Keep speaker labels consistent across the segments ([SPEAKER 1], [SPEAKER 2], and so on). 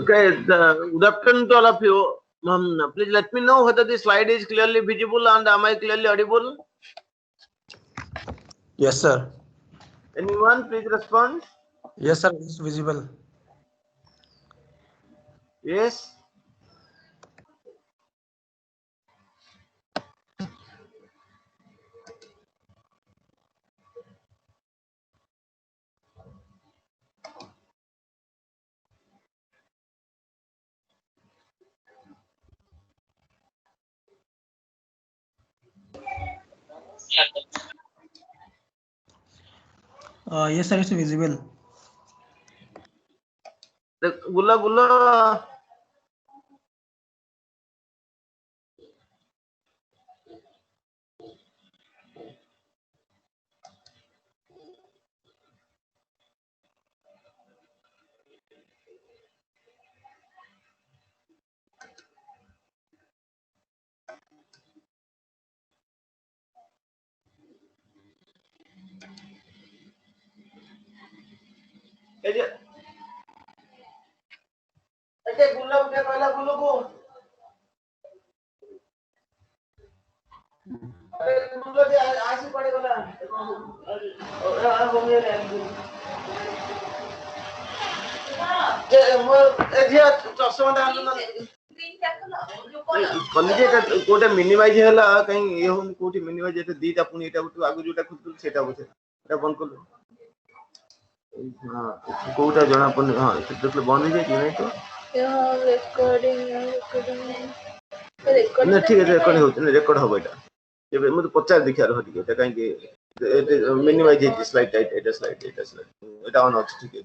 [SPEAKER 1] Okay, good afternoon to all of you. Please let me know whether the slide is clearly visible and am I clearly audible?
[SPEAKER 2] Yes, sir.
[SPEAKER 1] Anyone, please respond.
[SPEAKER 2] Yes, sir. It's visible.
[SPEAKER 1] Yes.
[SPEAKER 2] Yes, sir. It's visible.
[SPEAKER 1] Gula Gula. कोटे minimise हैला कहीं ये होन कोटी minimise एते दीटा पुनी एटा आगु जोटा खुदुल सेटा बोथे एटा बंद कर हां कोटा जणा पन हां देखले बंद हो जाय कि नहीं तो रिकॉर्डिंग ना ठीक है रेकॉर्ड हो रेकॉर्ड हो बेटा ये मते 50 देखिया रह दिके एटा कहीं के मिनिमाइज है स्लाइड एटा एटा ऑन अछि ठीक है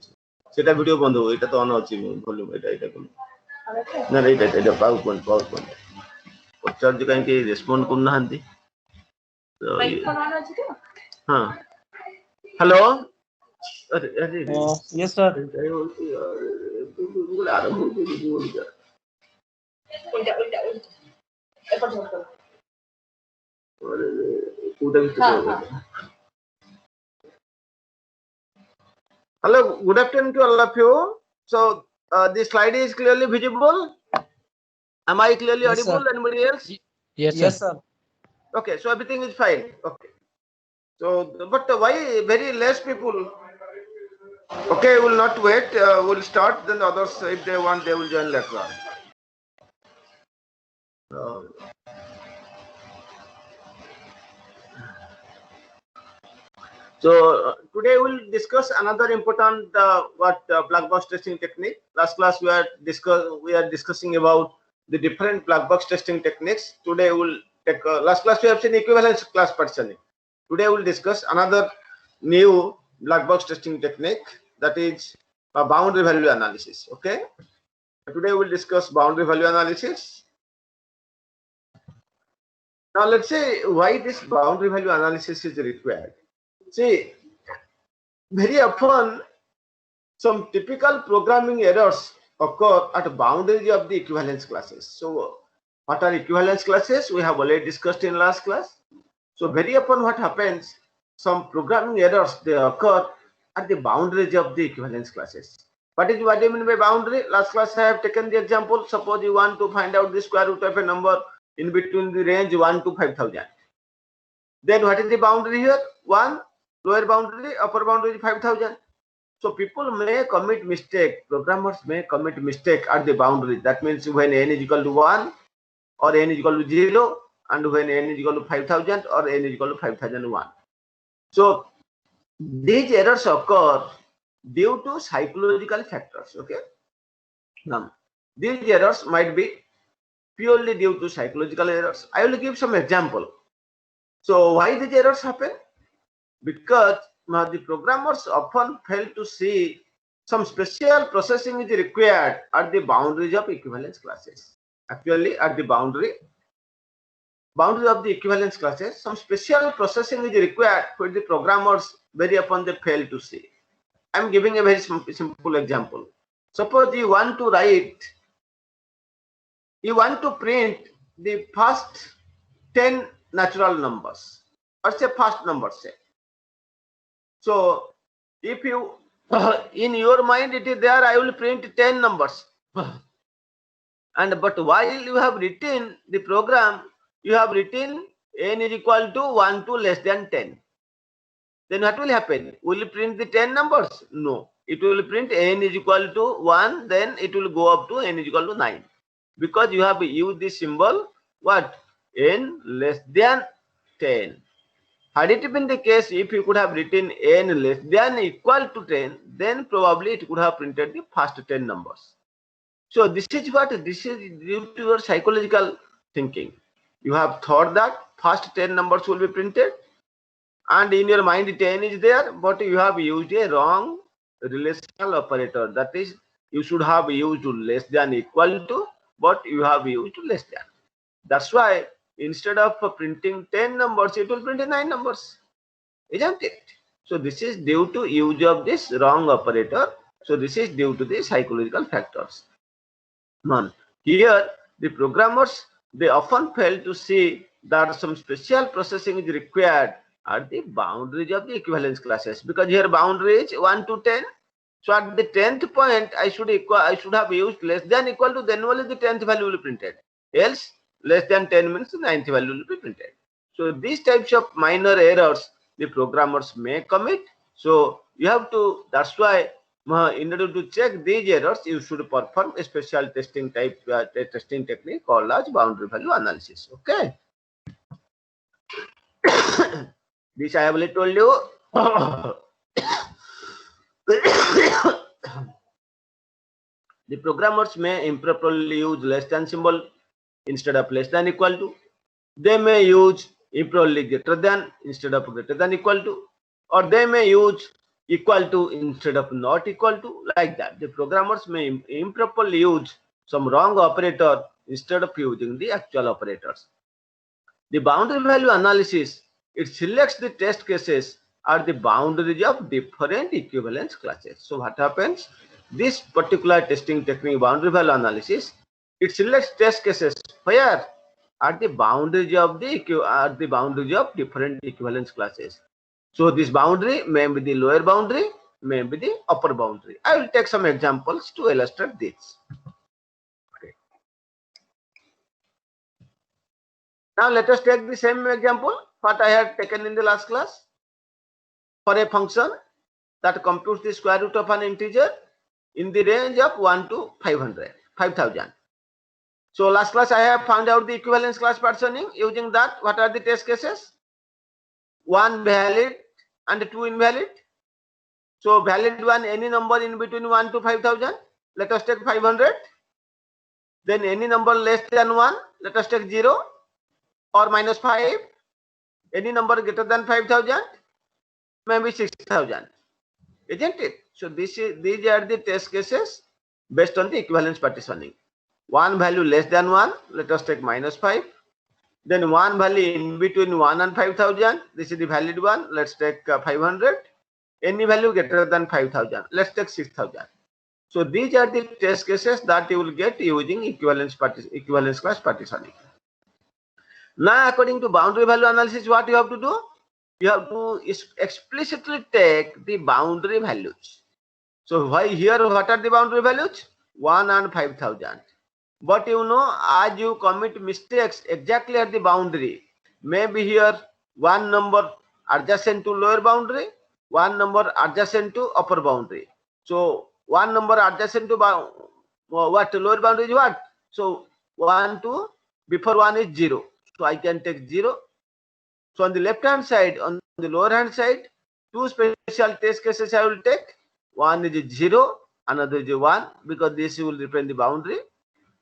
[SPEAKER 1] सेटा वीडियो बंद हो एटा तो ऑन अछि वॉल्यूम एटा कोन ना एटा पावर पॉइंट पचार जो कहीं के रेस्पॉन्ड करना हंती तो माइक्रोफोन ऑन अछि तो हां हेलो अरे अरे
[SPEAKER 2] Yes, sir.
[SPEAKER 1] आरंभ हो गई बोल जा उल्टा उल्टा एपर छोड़ करो अरे उल्टा hello good afternoon to all of you so the slide is clearly visible. Am I clearly
[SPEAKER 2] Yes,
[SPEAKER 1] audible?
[SPEAKER 2] sir.
[SPEAKER 1] Anybody else?
[SPEAKER 2] Yes, sir.
[SPEAKER 1] Okay, so everything is fine. Okay. So, but why very less people? Okay, we'll not wait. We'll start. Then others, if they want, they will join later on. So today we'll discuss another important black box testing technique. Last class we are discussing about the different black box testing techniques. Today we'll take last class we have seen equivalence class partitioning. Today we'll discuss another new black box testing technique, that is boundary value analysis. Okay, today we'll discuss boundary value analysis. Now let's say why this boundary value analysis is required. See, very often some typical programming errors occur at boundaries of the equivalence classes. So what are equivalence classes? We have already discussed in last class. So very often what happens, some programming errors, they occur at the boundaries of the equivalence classes. What do you mean by boundary? Last class I have taken the example. Suppose you want to find out the square root of a number in between the range 1 to 5,000. Then what is the boundary here? 1, lower boundary, upper boundary is 5,000. So people may commit mistake, programmers may commit mistake at the boundary. That means when n is equal to 1 or n is equal to 0 and when n is equal to 5,000 or n is equal to 5,001. So these errors occur due to psychological factors. Okay. Now these errors might be purely due to psychological errors. I will give some example. So why these errors happen? Because the programmers often fail to see some special processing is required at the boundaries of equivalence classes. Actually, at the boundary of the equivalence classes, some special processing is required for the programmers very often they fail to see. I am giving a very simple example. Suppose you want to print the first 10 natural numbers, or say first number, say. So if you in your mind it is there, I will print 10 numbers. And but while you have written the program, you have written n is equal to 1 to less than 10. Then what will happen? Will it print the 10 numbers? No. It will print n is equal to 1, then it will go up to n is equal to 9. Because you have used the symbol, what? N less than 10. Had it been the case, if you could have written n less than equal to 10, then probably it could have printed the first 10 numbers. So this is due to your psychological thinking. You have thought that first 10 numbers will be printed, and in your mind 10 is there, but you have used a wrong relational operator. That is, you should have used less than equal to, but you have used less than. That's why instead of printing 10 numbers, it will print 9 numbers, isn't it? So this is due to use of this wrong operator. So this is due to the psychological factors. None. Here, the programmers, they often fail to see that some special processing is required at the boundaries of the equivalence classes, because here boundary is 1 to 10. So at the 10th point, I should have used less than equal to, then only the 10th value will be printed. Else, less than 10 means the 9th value will be printed. So these types of minor errors the programmers may commit. So you have to, that's why in order to check these errors, you should perform a special testing testing technique called as boundary value analysis. Okay. This I have already told you. The programmers may improperly use less than symbol instead of less than equal to. They may use improperly greater than instead of greater than equal to, or they may use equal to instead of not equal to, like that. The programmers may improperly use some wrong operator instead of using the actual operators. The boundary value analysis, it selects the test cases at the boundaries of different equivalence classes. So what happens? This particular testing technique, boundary value analysis, it selects test cases where at the boundaries of different equivalence classes. So this boundary may be the lower boundary, may be the upper boundary. I will take some examples to illustrate this. Okay. Now let us take the same example what I had taken in the last class for a function that computes the square root of an integer in the range of 1 to 5,000. So last class I have found out the equivalence class partitioning. Using that, what are the test cases? 1 valid and 2 invalid. So valid one, any number in between 1 to 5,000. Let us take 500. Then any number less than 1, let us take 0 or minus 5. Any number greater than 5,000, maybe 6,000. Isn't it? So these are the test cases based on the equivalence partitioning. One value less than 1, let us take minus 5. Then one value in between 1 and 5,000, this is the valid one, let's take 500. Any value greater than 5,000, let's take 6,000. So these are the test cases that you will get using equivalence class partitioning. Now according to boundary value analysis, what you have to do? You have to explicitly take the boundary values. So why here, what are the boundary values? 1 and 5,000. But you know, as you commit mistakes exactly at the boundary, maybe here one number adjacent to lower boundary, one number adjacent to upper boundary. So one number adjacent to what lower boundary is what? So 1 to before 1 is 0. So I can take 0. So on the left hand side, on the lower hand side, two special test cases I will take. One is 0, another is 1, because this will represent the boundary.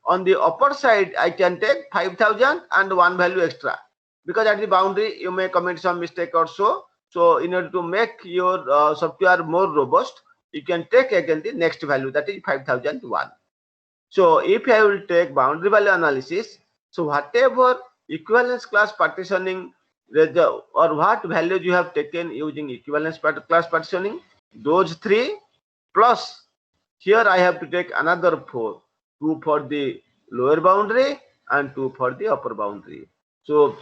[SPEAKER 1] On the upper side, I can take 5,000 and one value extra, because at the boundary you may commit some mistake or so. So in order to make your software more robust, you can take again the next value, that is 5,001. So if I will take boundary value analysis, so whatever equivalence class partitioning or what values you have taken using equivalence class partitioning, those 3 plus here I have to take another 4. 2 for the lower boundary and 2 for the upper boundary. So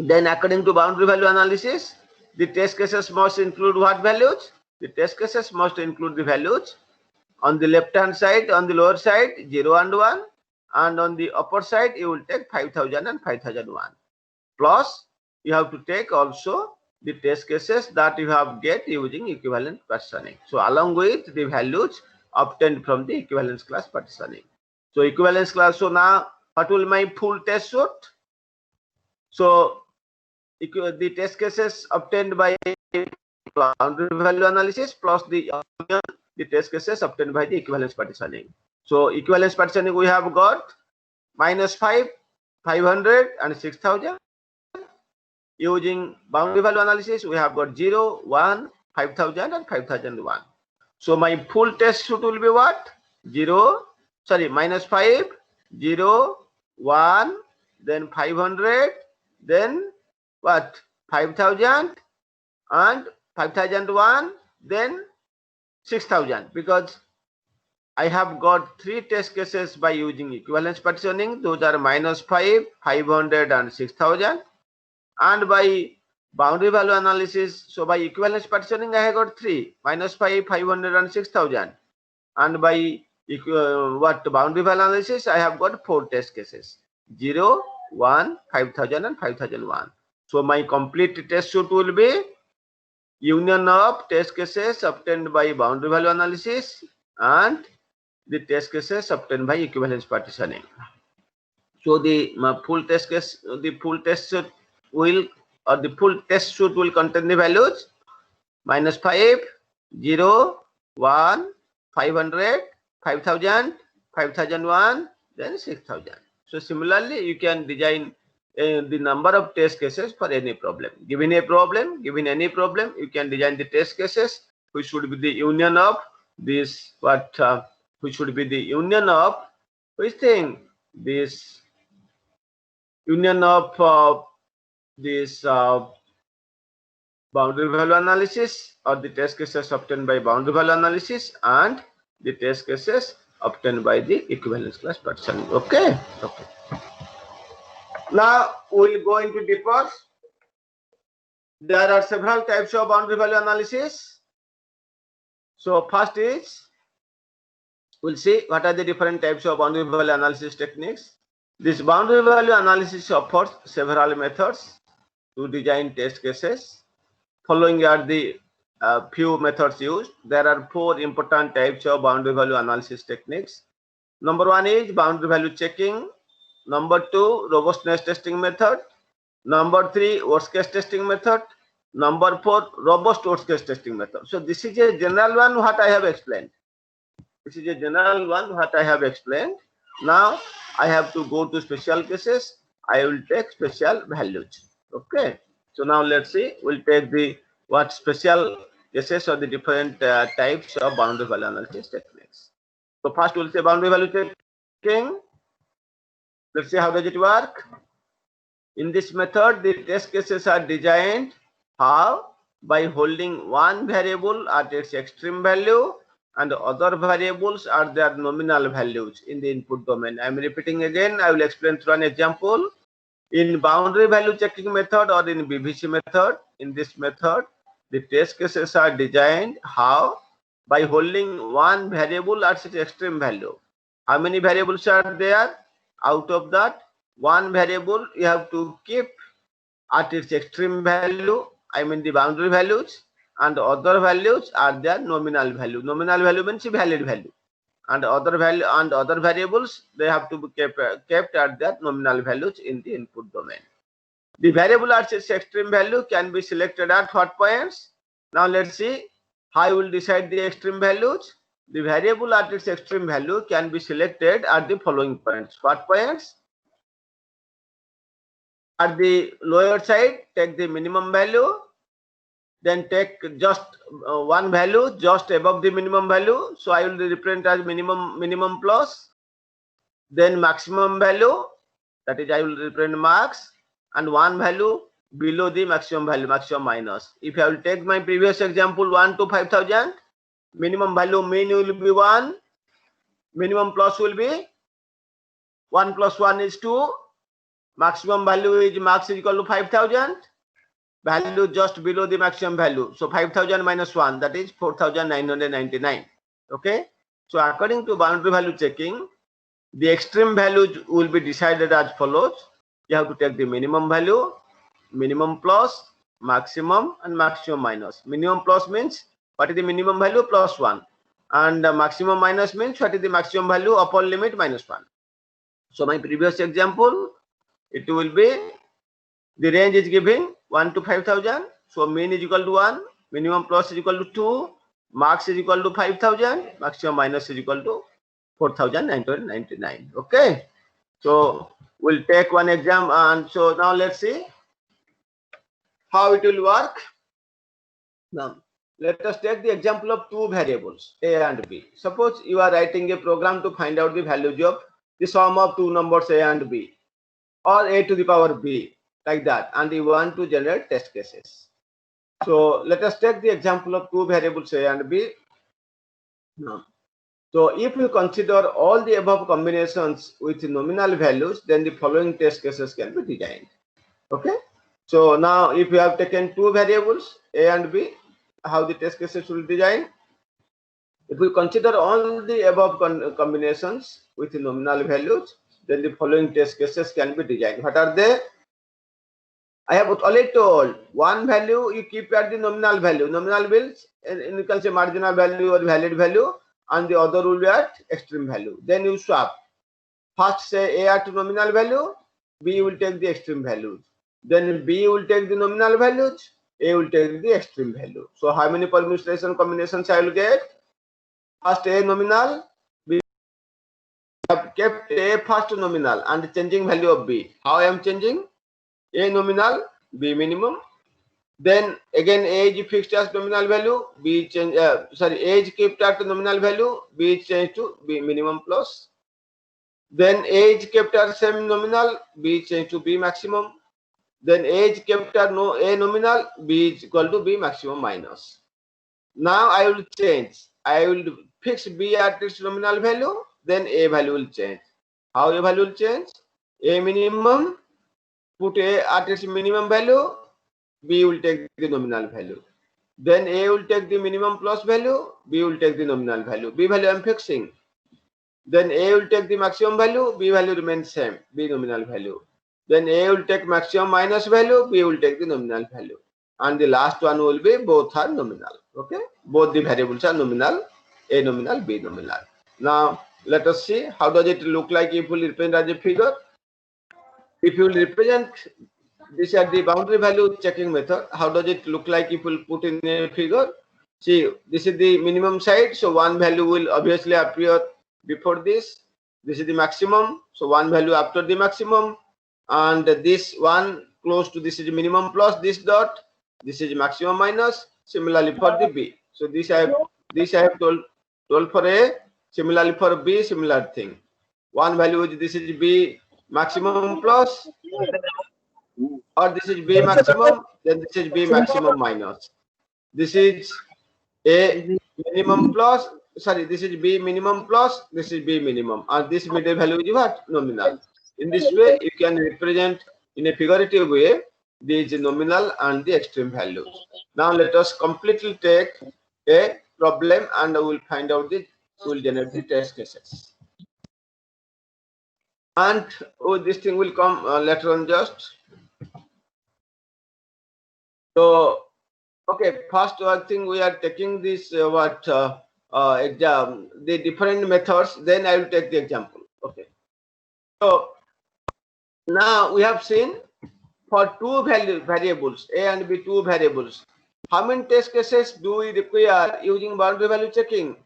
[SPEAKER 1] then according to boundary value analysis, the test cases must include what values? The test cases must include the values On the left hand side, on the lower side, 0 and 1, and on the upper side you will take 5000 and 5001. Plus you have to take also the test cases that you have get using equivalent partitioning. So along with the values obtained from the equivalence class partitioning. So equivalence class, so now what will my full test suit? So the test cases obtained by boundary value analysis plus the test cases obtained by the equivalence partitioning. So equivalence partitioning we have got -5, 500 and 6000. Using boundary value analysis we have got 0, 1, 5000 and 5001. So my full test suit will be what? -5, 0, 1, then 500, then what? 5000 and 5001, then 6000, because I have got 3 test cases by using equivalence partitioning. Those are -5, 500 and 6000. And by boundary value analysis, so by equivalence partitioning I have got 3, -5, 500 and 6000. And by boundary value analysis I have got 4 test cases, 0, 1, 5000 and 5001. So my complete test suit will be union of test cases obtained by boundary value analysis and the test cases obtained by equivalence partitioning. So the full test case, the full test suit will, or the full test suit will contain the values -5, 0, 1, 500, 5000, 5001, then 6000. So similarly you can design the number of test cases for any problem. Given a problem, given any problem, you can design the test cases which should be the union of this which should be the union of which thing, this union of this boundary value analysis, or the test cases obtained by boundary value analysis and the test cases obtained by the equivalence class partitioning. Okay. Now we will go into deeper. There are several types of boundary value analysis. So first is, we'll see what are the different types of boundary value analysis techniques. This boundary value analysis offers several methods to design test cases. Following are the few methods used. There are 4 important types of boundary value analysis techniques. Number 1 is boundary value checking. Number 2, robustness testing method. Number 3, worst case testing method. Number 4, robust worst case testing method. So this is a general one what I have explained. This is a general one what I have explained. Now I have to go to special cases. I will take special values. Okay. So now let's see. We'll take the what special cases or the different types of boundary value analysis techniques. So first we'll say boundary value checking. Let's see how does it work. In this method, the test cases are designed how? By holding one variable at its extreme value and other variables are their nominal values in the input domain. I am repeating again. I will explain through an example. In boundary value checking method or in BVC method, in this method, the test cases are designed how? By holding one variable at its extreme value. How many variables are there? Out of that, one variable you have to keep at its extreme value, I mean the boundary values, and other values are their nominal value. Nominal value means valid value, and other value and other variables they have to be kept at their nominal values in the input domain. The variable at its extreme value can be selected at what points? Now let's see how you will decide the extreme values. The variable at its extreme value can be selected at the following points. What points? At the lower side, take the minimum value, then take just one value just above the minimum value. So I will represent as minimum plus, then maximum value, that is I will represent max, and one value below the maximum value, maximum minus. If I will take my previous example 1 to 5000, minimum value mean will be 1, minimum plus will be 1 plus 1 is 2, maximum value is max is equal to 5000, value just below the maximum value. So 5000 minus 1, that is 4999. Okay. So according to boundary value checking, the extreme values will be decided as follows. You have to take the minimum value, minimum plus, maximum, and maximum minus. Minimum plus means what is the minimum value plus 1, and maximum minus means what is the maximum value upper limit minus 1. So my previous example, it will be the range is given 1 to 5,000. So mean is equal to 1, minimum plus is equal to 2, max is equal to 5,000, maximum minus is equal to 4,999. Okay, so we'll take one exam, and so now let's see how it will work. Now let us take the example of two variables a and b. Suppose you are writing a program to find out the values of the sum of two numbers a and b, or a to the power b, like that, and you want to generate test cases. So let us take the example of two variables a and b. Now, so if you consider all the above combinations with nominal values, then the following test cases can be designed. Okay, so now if you have taken two variables a and b, how the test cases will be designed? If we consider all the above combinations with nominal values, then the following test cases can be designed. What are they? I have already told one value you keep at the nominal value. Nominal means you can say marginal value or valid value, and the other will be at extreme value. Then you swap. First say A at nominal value, B will take the extreme values. Then B will take the nominal values, A will take the extreme value. So how many permutation combinations I will get? First A nominal, B. I have kept A first nominal and changing value of B. How I am changing? A nominal, B minimum. Then again A is fixed as nominal value, B change. A is kept at nominal value, B is changed to B minimum plus. Then A is kept at same nominal, B is changed to B maximum. Then A is kept at A nominal, B is equal to B maximum minus. Now I will change. I will fix B at its nominal value, then A value will change. How A value will change? A minimum, put A at its minimum value, B will take the nominal value. Then A will take the minimum plus value, B will take the nominal value. B value I am fixing. Then A will take the maximum value, B value remains same, B nominal value. Then A will take maximum minus value, B will take the nominal value. And the last one will be both are nominal. Okay, both the variables are nominal, A nominal, B nominal. Now let us see how does it look like if we represent as a figure. If you will represent this at the boundary value checking method, how does it look like if we put in a figure? See, this is the minimum side, so one value will obviously appear before this. This is the maximum, so one value after the maximum, and this one close to this is minimum plus this dot, this is maximum minus. Similarly for the B, so this I have told for A. Similarly for B, similar thing. One value is this is B maximum plus, or this is B maximum, then this is B maximum minus. This is A minimum plus, this is B minimum plus, this is B minimum, and this middle value is what? Nominal. In this way, you can represent in a figurative way these nominal and the extreme values. Now let us completely take a problem and we will find out we will generate the test cases. And this thing will come later on just. So, okay, first one thing we are taking this exam, the different methods, then I will take the example. Okay. So now we have seen for two variables, A and B, two variables. How many test cases do we require using boundary value checking?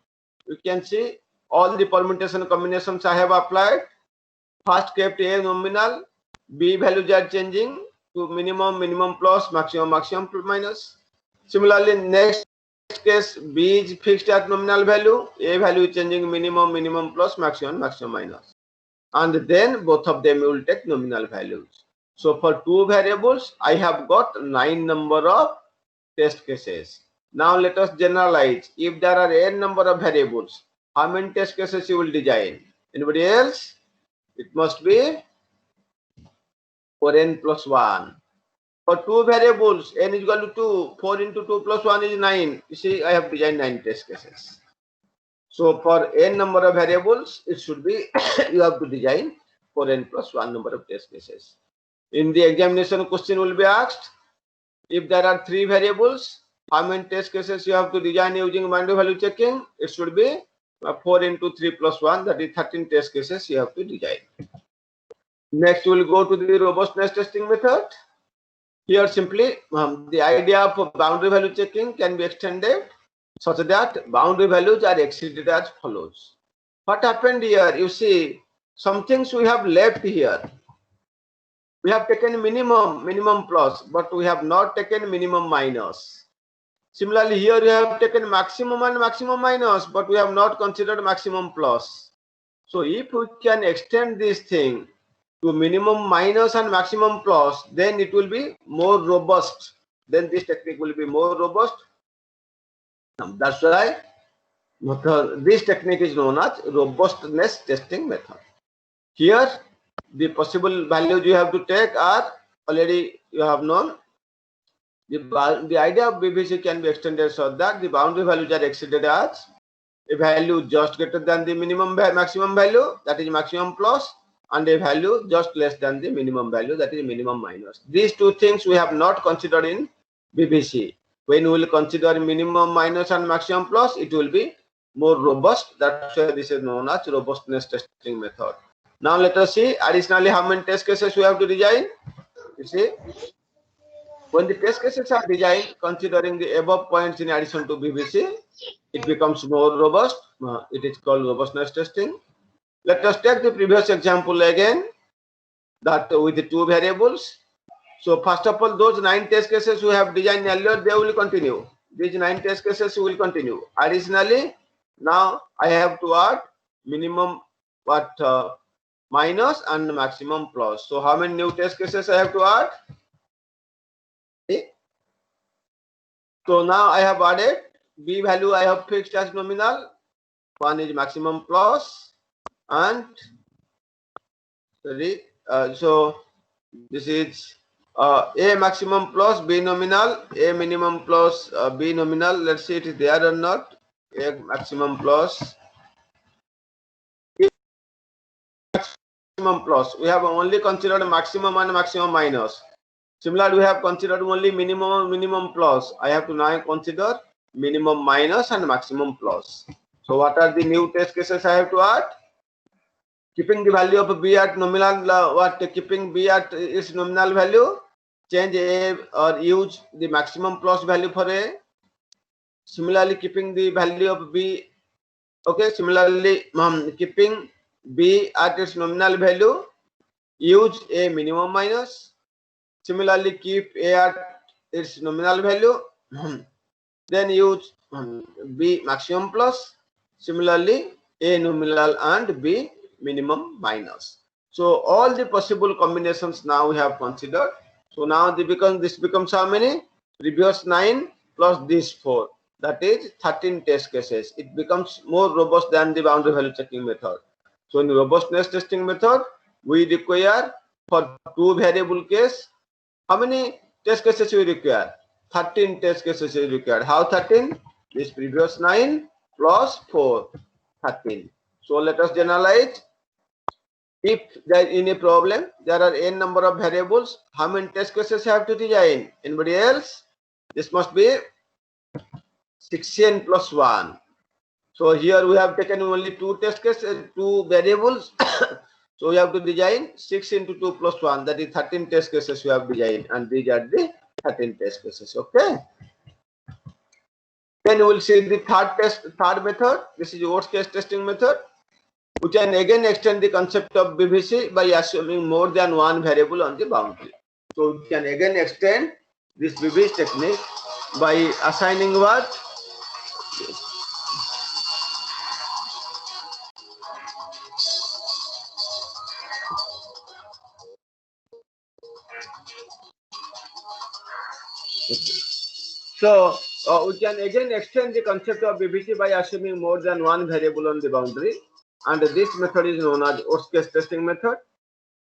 [SPEAKER 1] You can see all the permutation combinations I have applied. First kept A nominal, B values are changing to minimum, minimum plus, maximum, maximum minus. Similarly, next case B is fixed at nominal value, A value is changing minimum, minimum plus, maximum, maximum minus. And then both of them will take nominal values. So for two variables, I have got 9 number of test cases. Now let us generalize. If there are n number of variables, how many test cases you will design? Anybody else? It must be for n plus 1. For two variables, n is equal to 2. 4 into 2 plus 1 is 9. You see, I have designed 9 test cases. So for n number of variables, it should be you have to design for n plus 1 number of test cases. In the examination, question will be asked, if there are 3 variables, how many test cases you have to design using boundary value checking? It should be 4 into 3 plus 1, that is 13 test cases you have to design. Next, we will go to the robustness testing method. Here simply the idea of boundary value checking can be extended such that boundary values are exceeded as follows. What happened here? You see, some things we have left here. We have taken minimum plus, but we have not taken minimum minus. Similarly, here we have taken maximum and maximum minus, but we have not considered maximum plus. So if we can extend this thing to minimum minus and maximum plus, then it will be more robust. Then this technique will be more robust. That's why this technique is known as robustness testing method. Here, the possible values you have to take are already you have known. The idea of BVC can be extended so that the boundary values are exceeded as a value just greater than the maximum value, that is maximum plus, and a value just less than the minimum value, that is minimum minus. These two things we have not considered in BVC. When we will consider minimum minus and maximum plus, it will be more robust. That's why this is known as robustness testing method. Now let us see additionally how many test cases we have to design. You see, when the test cases are designed considering the above points in addition to BVC, it becomes more robust. It is called robustness testing. Let us take the previous example again, that with the 2 variables. So first of all, those 9 test cases we have designed earlier, they will continue. These 9 test cases will continue. Additionally, now I have to add minimum minus and maximum plus. So how many new test cases I have to add? Okay. So now I have added B value I have fixed as nominal. One is maximum plus, and so this is A maximum plus B nominal, A minimum plus B nominal. Let's see it is there or not. A maximum plus, maximum plus. We have only considered maximum and maximum minus. Similarly, we have considered only minimum plus. I have to now consider minimum minus and maximum plus. So what are the new test cases I have to add? Keeping the value of B at nominal, keeping B at its nominal value, change A or use the maximum plus value for A. Similarly, keeping the value of B, okay, similarly, keeping B at its nominal value, use A minimum minus. Similarly, keep A at its nominal value, then use B maximum plus. Similarly, A nominal and B minimum minus. So all the possible combinations now we have considered. So now this becomes how many? Previous 9 plus these 4. That is 13 test cases. It becomes more robust than the boundary value checking method. So in the robustness testing method, we require for 2 variable case, how many test cases we require? 13 test cases is required. How 13? This previous 9 plus 4, 13. So let us generalize. If there is any problem, there are n number of variables. How many test cases have to design? Anybody else? This must be 16 plus 1. So here we have taken only 2 test cases, 2 variables. So we have to design 6 into 2 plus 1. That is 13 test cases we have designed, and these are the 13 test cases. Okay. Then we will see the third method. This is worst case testing method. We can again extend the concept of BVC by assuming more than 1 variable on the boundary. So we can again extend this BVC technique by assigning what? So we can again extend the concept of BVC by assuming more than 1 variable on the boundary, and this method is known as worst case testing method.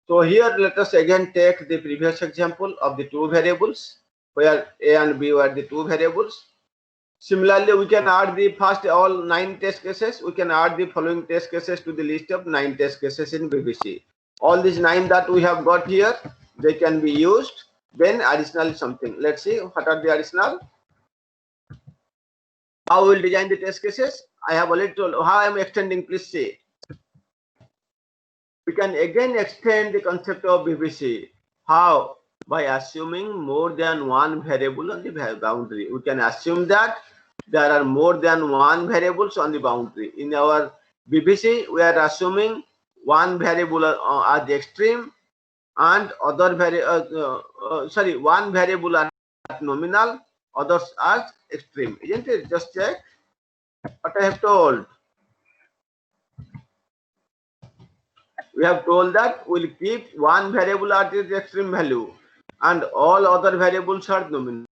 [SPEAKER 1] So here let us again take the previous example of the 2 variables, where A and B were the 2 variables. Similarly, we can add the first all 9 test cases. We can add the following test cases to the list of 9 test cases in BBC. All these 9 that we have got here, they can be used. Then additional something. Let's see what are the additional. How we will design the test cases? I have already told how I am extending. Please see. We can again extend the concept of BBC. How? By assuming more than one variable on the boundary. We can assume that there are more than one variables on the boundary. In our BBC, we are assuming one variable at the extreme and other one variable at nominal, others at extreme. Isn't it? Just check what I have told. We have told that we'll keep one variable at its extreme value and all other variables are nominal.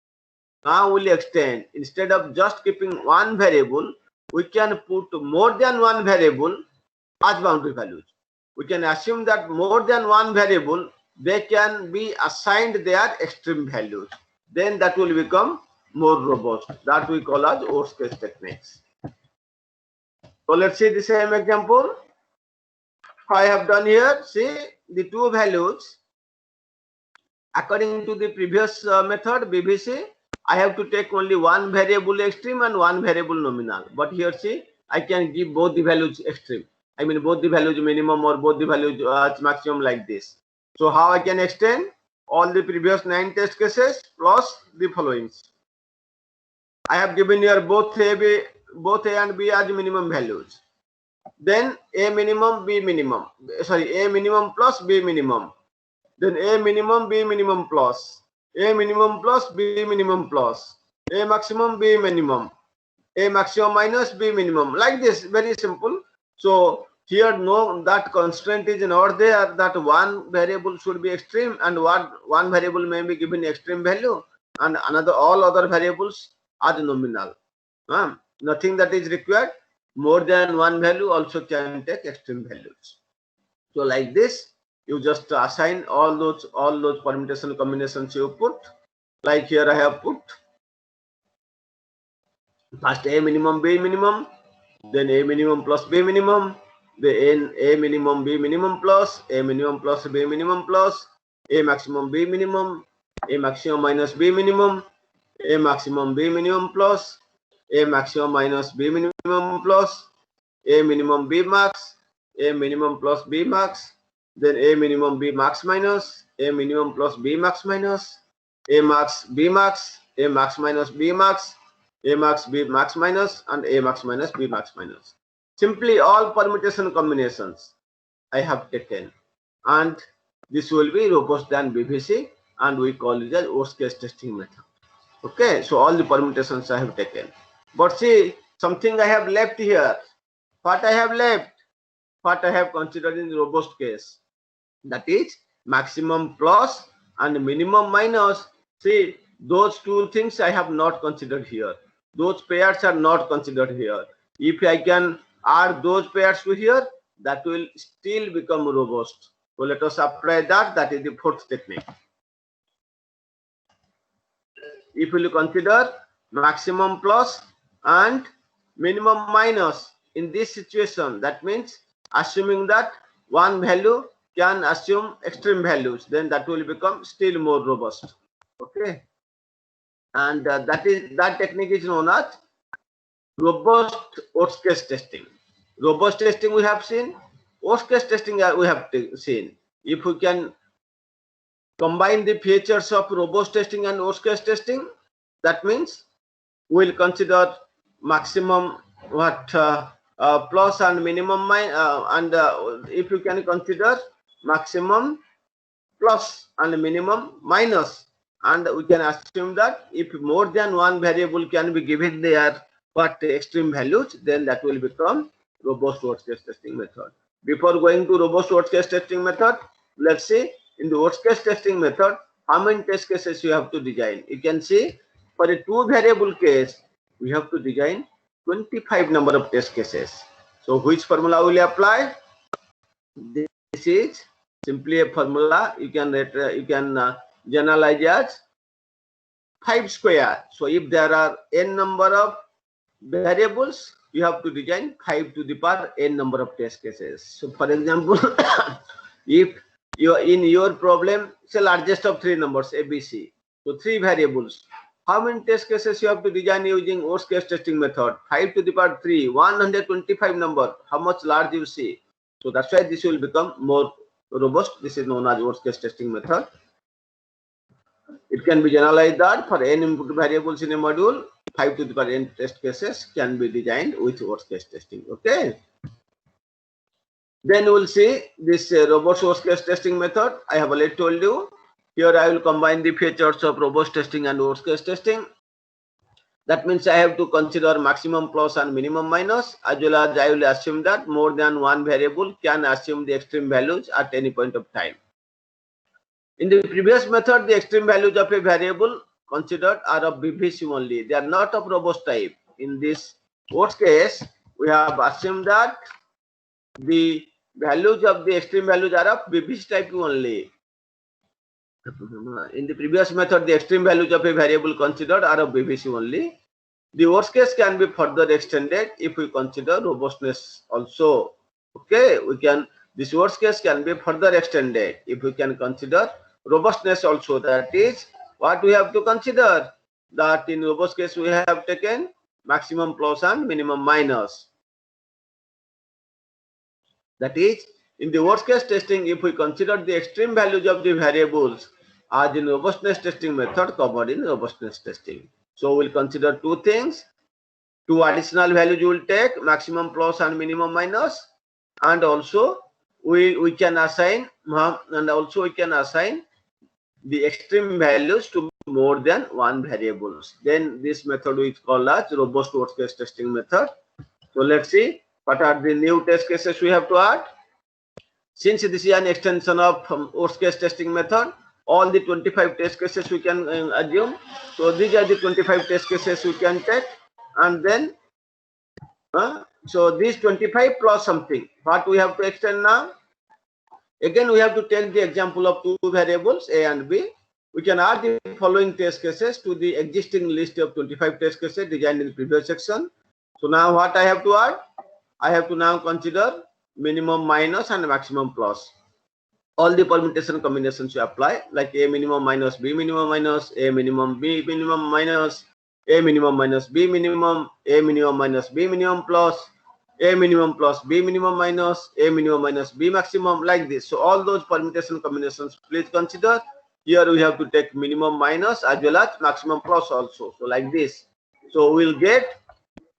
[SPEAKER 1] Now we'll extend. Instead of just keeping one variable, we can put more than one variable as boundary values. We can assume that more than one variable, they can be assigned their extreme values. Then that will become more robust. That we call as worst case techniques. So let's see the same example. I have done here. See the two values. According to the previous method, BBC, I have to take only one variable extreme and one variable nominal. But here, see, I can give both the values extreme. I mean, both the values minimum or both the values maximum like this. So how I can extend all the previous 9 test cases plus the followings. I have given here both A and B as minimum values. Then A minimum, B minimum. Sorry, A minimum plus B minimum. Then A minimum, B minimum plus. A minimum plus B minimum plus. A maximum, B minimum. A maximum minus B minimum. Like this, very simple. So here no, that constraint is not there that one variable should be extreme and one variable may be given extreme value and another all other variables are nominal. Nothing that is required. More than one value also can take extreme values. So like this, you just assign all those permutation combinations you put. Like here I have put first A minimum, B minimum, then A minimum plus B minimum, then A minimum, B minimum plus, A minimum plus B minimum plus, A maximum, B minimum, A maximum minus B minimum, A maximum, B minimum plus, A maximum minus B minimum plus, A minimum, B max, A minimum plus B max, then A minimum, B max minus, A minimum plus B max minus, A max, B max, A max minus B max, A max, B max minus, and A max minus B max minus. Simply all permutation combinations I have taken, and this will be robust than BBC, and we call it as worst case testing method. Okay, so all the permutations I have taken. But see, something I have left here. What I have left? What I have considered in the robust case. That is maximum plus and minimum minus. See, those two things I have not considered here. Those pairs are not considered here. If I can add those pairs to here, that will still become robust. So let us apply that. That is the fourth technique. If you consider maximum plus and minimum minus in this situation, that means assuming that one value can assume extreme values, then that will become still more robust. Okay, and that technique is known as robust worst case testing. Robust testing we have seen, worst case testing we have seen. If we can combine the features of robust testing and worst case testing, that means we'll consider maximum plus and minimum if you can consider maximum plus and minimum minus, and we can assume that if more than one variable can be given their extreme values, then that will become robust worst case testing method. Before going to robust worst case testing method, let's see in the worst case testing method how many test cases you have to design. You can see for a 2 variable case we have to design 25 number of test cases. So which formula will apply? This is simply a formula. You can generalize as 5 square. So if there are n number of variables, you have to design 5 to the power n number of test cases. So for example, if you are in your problem, say largest of 3 numbers ABC, so 3 variables, how many test cases you have to design using worst case testing method? 5 to the power 3, 125 number. How much large you see? So that's why this will become more robust. This is known as worst case testing method. It can be generalized that for n input variables in a module, 5 to the power n test cases can be designed with worst case testing. Okay. Then we will see this robust worst case testing method. I have already told you. Here I will combine the features of robust testing and worst case testing. That means I have to consider maximum plus and minimum minus, as well as I will assume that more than one variable can assume the extreme values at any point of time. In the previous method, the extreme values of a variable considered are of BVC only. They are not of robust type. In this worst case, we have assumed that the values of the extreme values are of BVC type only. In the previous method, the extreme values of a variable considered are of BVC only. The worst case can be further extended if we consider robustness also. Okay, this worst case can be further extended if we can consider robustness also. That is what we have to consider, that in robust case we have taken maximum plus and minimum minus. That is, in the worst case testing, if we consider the extreme values of the variables as in robustness testing method covered in robustness testing. So we'll consider two things. Two additional values we will take, maximum plus and minimum minus, and also we can assign the extreme values to more than one variables. Then this method is called as robust worst case testing method. So let's see what are the new test cases we have to add. Since this is an extension of worst case testing method, all the 25 test cases we can assume. So these are the 25 test cases we can take, and then so these 25 plus something. What we have to extend now? Again, we have to take the example of two variables A and B. We can add the following test cases to the existing list of 25 test cases designed in the previous section. So now what I have to add? I have to now consider minimum minus and maximum plus. All the permutation combinations you apply, like A minimum minus B minimum minus, A minimum B minimum minus, A minimum minus B minimum, A minimum minus B minimum plus, A minimum plus B minimum minus, A minimum minus B maximum, like this. So all those permutation combinations please consider. Here we have to take minimum minus as well as maximum plus also. So like this. So we'll get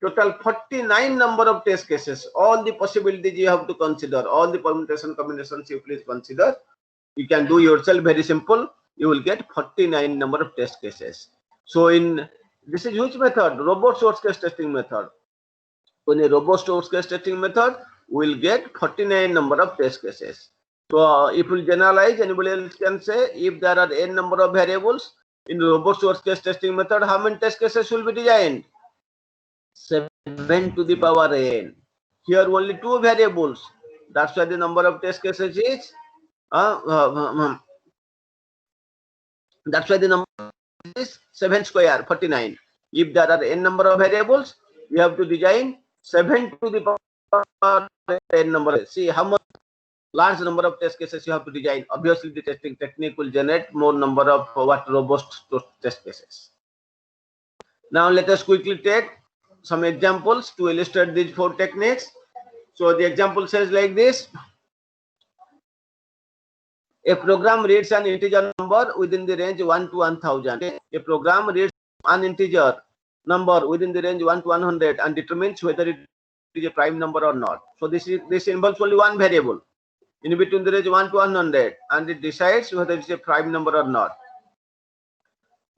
[SPEAKER 1] total 49 number of test cases. All the possibilities you have to consider, all the permutation combinations you please consider. You can do yourself, very simple. You will get 49 number of test cases. So this is which method? Robust worst case testing method. In a robust worst case testing method, we will get 49 number of test cases. So if we generalize, anybody else can say, if there are n number of variables in robust worst case testing method, how many test cases will be designed? 7 to the power n. Here only two variables. That's why the number of test cases is that's why the number is 7 square, 49. If there are n number of variables, we have to design 7 to the power n number. See how much large number of test cases you have to design. Obviously, the testing technique will generate more number of robust test cases. Now let us quickly take some examples to illustrate these four techniques. So the example says like this. A program reads an integer number within the range 1 to 1000. A program reads an integer number within the range 1 to 100 and determines whether it is a prime number or not. So this involves only one variable in between the range 1 to 100, and it decides whether it is a prime number or not.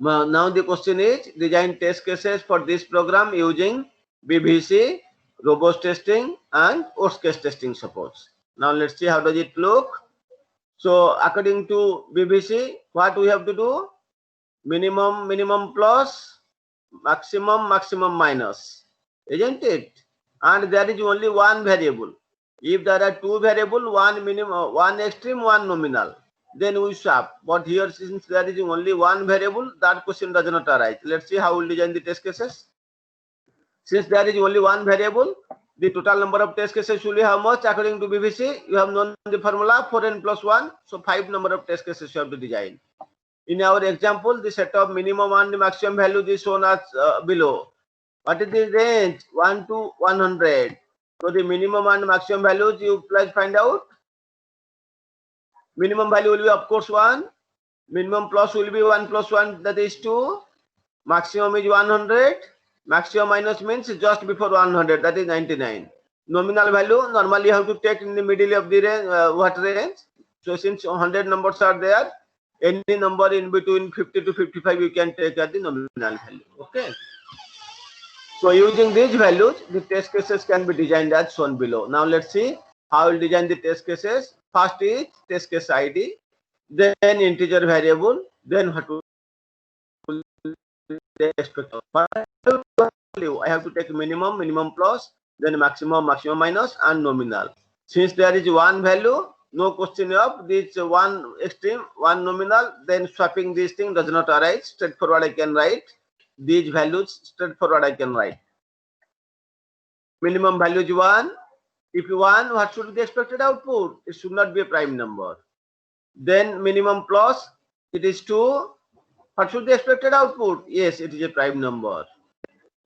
[SPEAKER 1] Now the question is, design test cases for this program using BVC, robust testing, and worst case testing suppose. Now let's see how does it look. So according to BVC, what we have to do? Minimum plus, maximum minus, isn't it? And there is only one variable. If there are two variables, one extreme, one nominal. then we swap. But here, since there is only one variable, that question does not arise. Let's see how we'll design the test cases. Since there is only one variable, the total number of test cases will be how much? According to BBC, you have known the formula 4n plus 1. So 5 number of test cases you have to design. In our example, the set of minimum and the maximum value is shown as below. What is the range? 1 to 100. So the minimum and maximum values you please find out. Minimum value will be of course 1. Minimum plus will be 1 plus 1, that is 2. Maximum is 100. Maximum minus means just before 100, that is 99. Nominal value normally you have to take in the middle of the range. What range? So since 100 numbers are there, any number in between 50 to 55 you can take as the nominal value. Okay. So using these values, the test cases can be designed as shown below. Now let's see how we'll design the test cases. First is test case ID, then integer variable, then what to expect. I have to take minimum, minimum plus, then maximum, maximum minus, and nominal. Since there is one value, no question of this one extreme, one nominal, then swapping this thing does not arise. Straightforward I can write these values, straightforward I can write. Minimum value is 1. If 1, what should be the expected output? It should not be a prime number. Then minimum plus, it is 2. What should be the expected output? Yes, it is a prime number.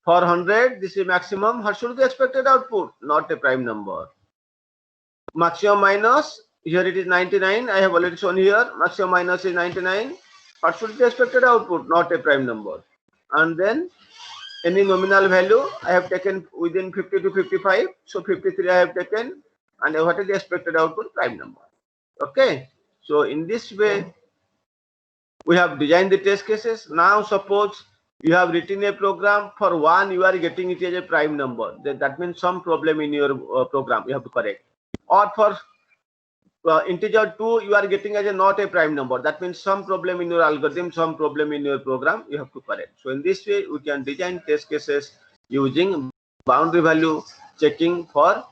[SPEAKER 1] For 100, this is maximum. What should be the expected output? Not a prime number. Maximum minus, here it is 99. I have already shown here. Maximum minus is 99. What should be the expected output? Not a prime number. And then any nominal value I have taken within 50 to 55. So 53 I have taken. And what is the expected output? Prime number. Okay. So in this way, we have designed the test cases. Now suppose you have written a program for 1, you are getting it as a prime number. That means some problem in your program you have to correct. Or for integer 2, you are getting as a not a prime number. That means some problem in your algorithm, some problem in your program you have to correct. So in this way, we can design test cases using boundary value checking for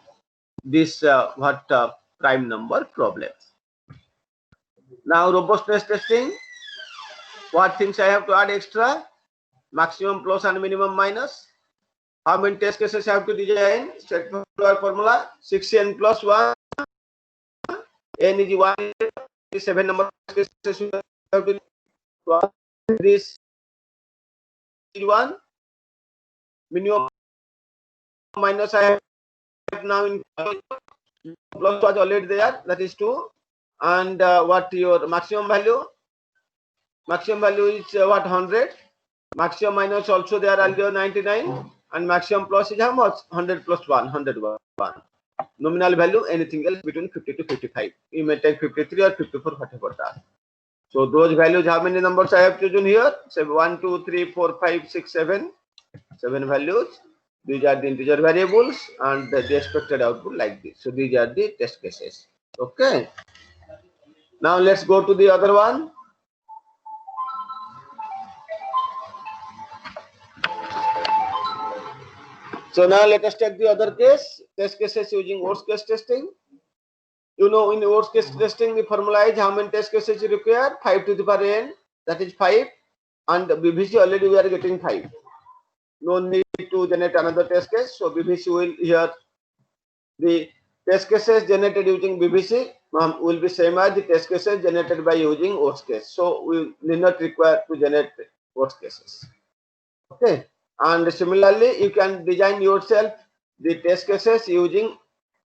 [SPEAKER 1] this prime number problem. Now robustness testing. What things I have to add extra? Maximum plus and minimum minus. How many test cases I have to design? Straightforward formula. 6n plus 1. N is 1. 7 number of cases you have to do. This is 1. Minimum minus I have now in plus was already there. That is 2. And what your maximum value? Maximum value is what 100. Maximum minus also there earlier 99, and maximum plus is how much? 100 plus 1, 101. Nominal value anything else between 50 to 55. You may take 53 or 54, whatever that. So those values, how many numbers I have chosen here? Say 1, 2, 3, 4, 5, 6, 7. 7 values. These are the integer variables and the expected output like this. So these are the test cases. Okay. Now let's go to the other one. So now let us take the other case, test cases using worst case testing. You know, in worst case testing, the formula is how many test cases you require? 5 to the power n, that is 5. And BBC already we are getting 5. No need to generate another test case. So BBC will here, the test cases generated using BBC will be same as the test cases generated by using worst case. So we need not require to generate worst cases. Okay. And similarly, you can design yourself the test cases using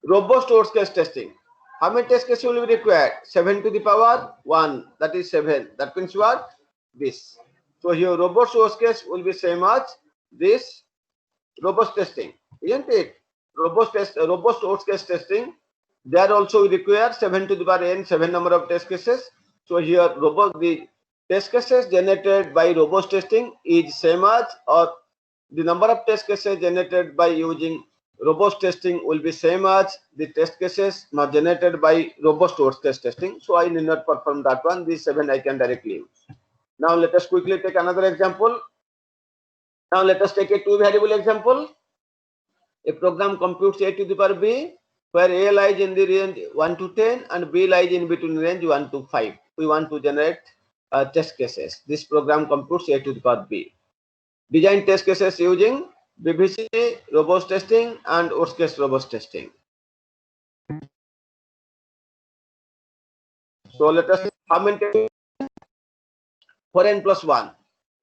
[SPEAKER 1] robust worst case testing. How many test cases will be required? 7 to the power 1, that is 7. That means what? This. So here robust worst case will be same as this robust testing, isn't it? Robust worst case testing. There also we require 7 to the power n, 7 number of test cases. So here the test cases generated by robust testing is same as, or the number of test cases generated by using robust testing will be same as the test cases not generated by robust worst case testing. So I need not perform that one. These 7 I can directly use. Now let us quickly take another example. Now let us take a 2 variable example. A program computes a to the power b, where a lies in the range 1 to 10 and b lies in between range 1 to 5. we want to generate test cases. This program computes A to the power B. Design test cases using BBC, robust testing, and worst case robust testing. So let us see how many for n plus 1.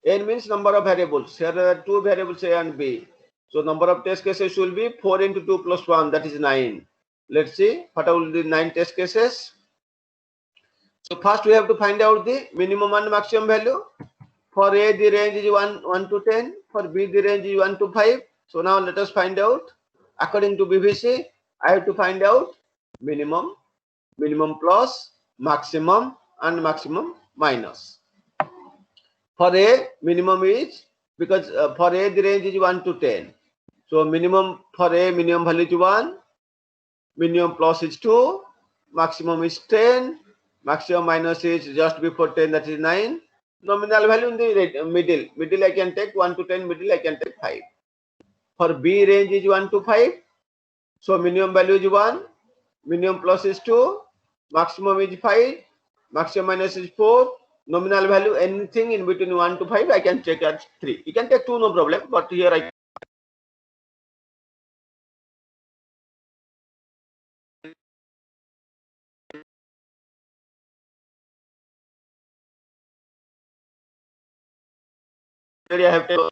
[SPEAKER 1] N means number of variables. Here there are two variables A and B. So number of test cases will be 4 into 2 plus 1, that is 9. Let's see what are the 9 test cases. So first we have to find out the minimum and maximum value. For A the range is 1 to 10. For B the range is 1 to 5. So now let us find out. According to BBC, I have to find out minimum, minimum plus, maximum, and maximum minus. For A, minimum is, because for A the range is 1 to 10. So minimum for A, minimum value is 1, minimum plus is 2, maximum is 10, maximum minus is just before 10, that is 9. Nominal value in the middle I can take 1 to 10, middle I can take 5. For B range is 1 to 5. So minimum value is 1, minimum plus is 2, maximum is 5, maximum minus is 4. Nominal value anything in between 1 to 5 I can take as 3. You can take 2, no problem, but here I have to.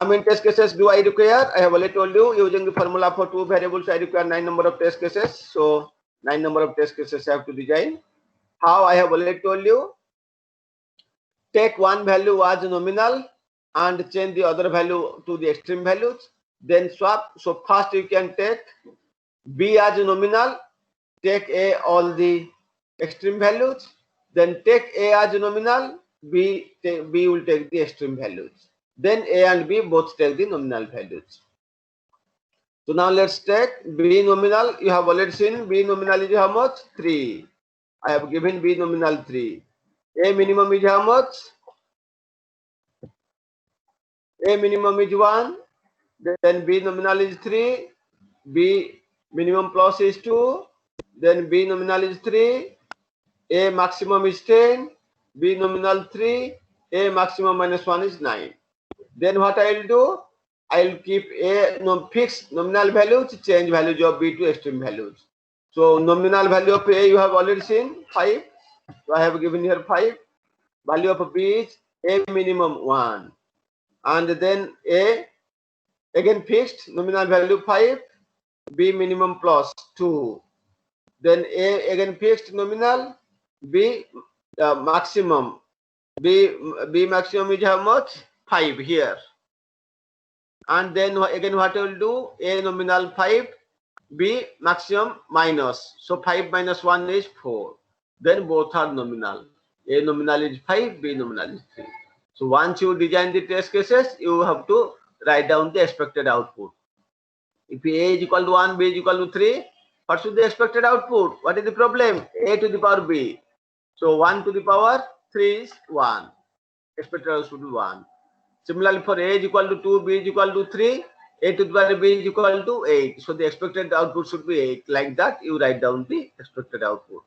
[SPEAKER 1] How many test cases do I require? I have already told you, using the formula for 2 variables I require 9 number of test cases. So 9 number of test cases I have to design. How? I have already told you. Take one value as nominal and change the other value to the extreme values. Then swap. So first you can take B as nominal, take A all the extreme values. Then take A as nominal, B will take the extreme values. Then A and B both take the nominal values. So now let's take B nominal. You have already seen B nominal is how much? 3. I have given B nominal 3. A minimum is how much? A minimum is 1. Then B nominal is 3. B minimum plus is 2. Then B nominal is 3. A maximum is 10. B nominal 3. A maximum minus 1 is 9. Then what I will do? I will keep A fixed nominal values, change values of B to extreme values. So nominal value of A you have already seen 5. So I have given here 5. Value of B is A minimum 1. And then A again fixed nominal value 5. B minimum plus 2. Then A again fixed nominal. B maximum. B maximum is how much? 5 here. And then again what I will do? A nominal 5, B maximum minus. So 5 minus 1 is 4. Then both are nominal. A nominal is 5, B nominal is 3. So once you design the test cases, you have to write down the expected output. If A is equal to 1, B is equal to 3, what should the expected output? What is the problem? A to the power B. So 1 to the power 3 is 1. Expected output should be 1. Similarly, for A is equal to 2, B is equal to 3, A to the power B is equal to 8. So the expected output should be 8. Like that, you write down the expected output.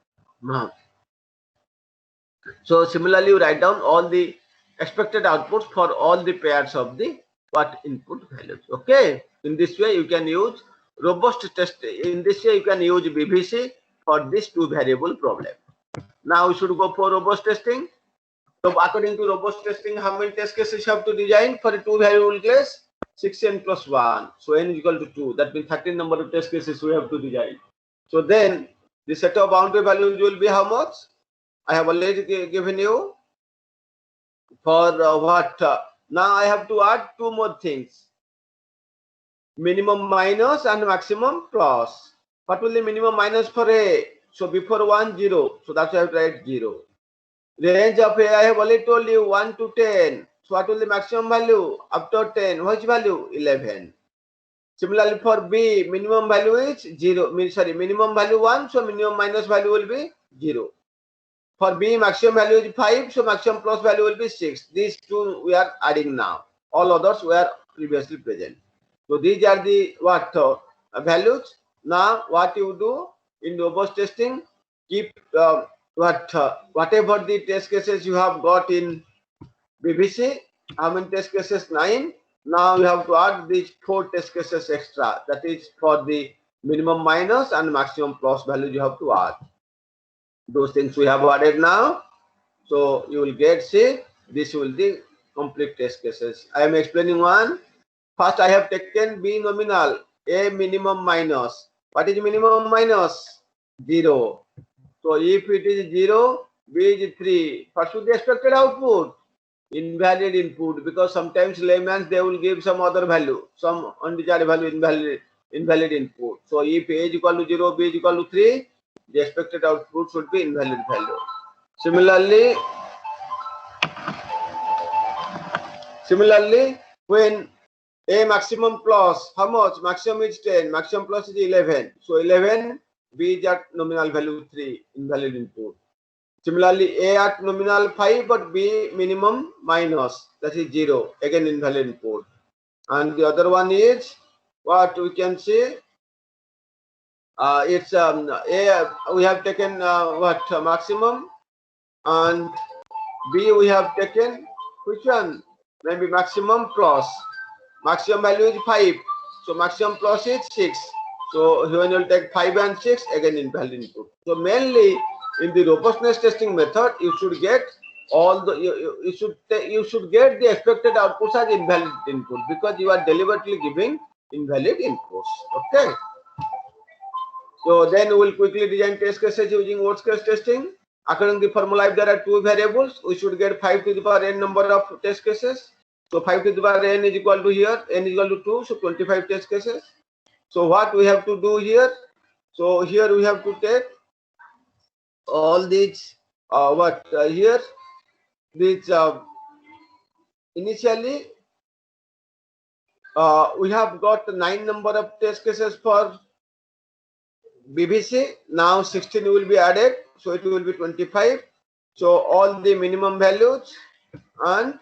[SPEAKER 1] So similarly, you write down all the expected outputs for all the pairs of the input values. Okay. In this way, you can use robust test. In this way, you can use BBC for this 2 variable problem. Now we should go for robust testing. So according to robust testing, how many test cases you have to design for a 2 variable case? 6n plus 1. So n is equal to 2. That means 13 number of test cases we have to design. So then the set of boundary values will be how much? I have already given you for what? Now I have to add 2 more things. Minimum minus and maximum plus. What will the minimum minus for A? So before 1, 0. So that's why I have to write 0. Range of A, I have already told you 1 to 10. So what will the maximum value? After 10, which value? 11. Similarly for B, minimum value is 0. Minimum value 1. So minimum minus value will be 0. For B, maximum value is 5. So maximum plus value will be 6. These 2 we are adding now. All others were previously present. So these are the values. Now what you do in robust testing, keep whatever the test cases you have got in BBC, how many test cases? 9. Now you have to add these 4 test cases extra. That is for the minimum minus and maximum plus values you have to add. Those things we have added now. So you will get, see, this will be complete test cases. I am explaining one. First I have taken B nominal, A minimum minus. What is minimum minus? 0. So if it is 0, B is 3. What should the expected output? Invalid input, because sometimes layman they will give some other value, some undesired value, invalid input. So if A is equal to 0, B is equal to 3, the expected output should be invalid value. Similarly, when A maximum plus, how much? Maximum is 10, maximum plus is 11. So 11, B is at nominal value 3, invalid input. Similarly, A at nominal 5, but B minimum minus, that is 0, again invalid input. And the other one is what we can say, it's A, we have taken maximum, and B we have taken which one? Maybe maximum plus. Maximum value is 5, so maximum plus is 6. So when you take 5 and 6, again invalid input. So mainly in the robustness testing method, you should get all the you should get the expected outputs as invalid input, because you are deliberately giving invalid inputs. Okay. So then we will quickly design test cases using worst case testing. According to the formula, if there are 2 variables, we should get 5 to the power n number of test cases. So 5 to the power n is equal to here, n is equal to 2, so 25 test cases. So what we have to do here? So here we have to take all these here these initially we have got 9 number of test cases for BBC. Now 16 will be added, so it will be 25. So all the minimum values and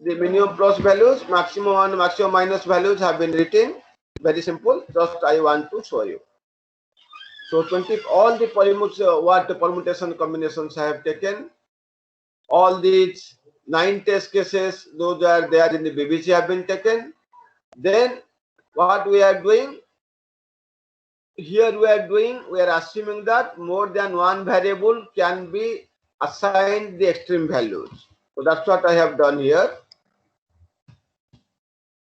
[SPEAKER 1] the minimum plus values, maximum and maximum minus values have been written. Very simple, just I want to show you. So 20, all the permutation combinations I have taken. All these 9 test cases, those are there in the BBC, have been taken. Then what we are doing here, we are assuming that more than one variable can be assigned the extreme values. So that's what I have done here.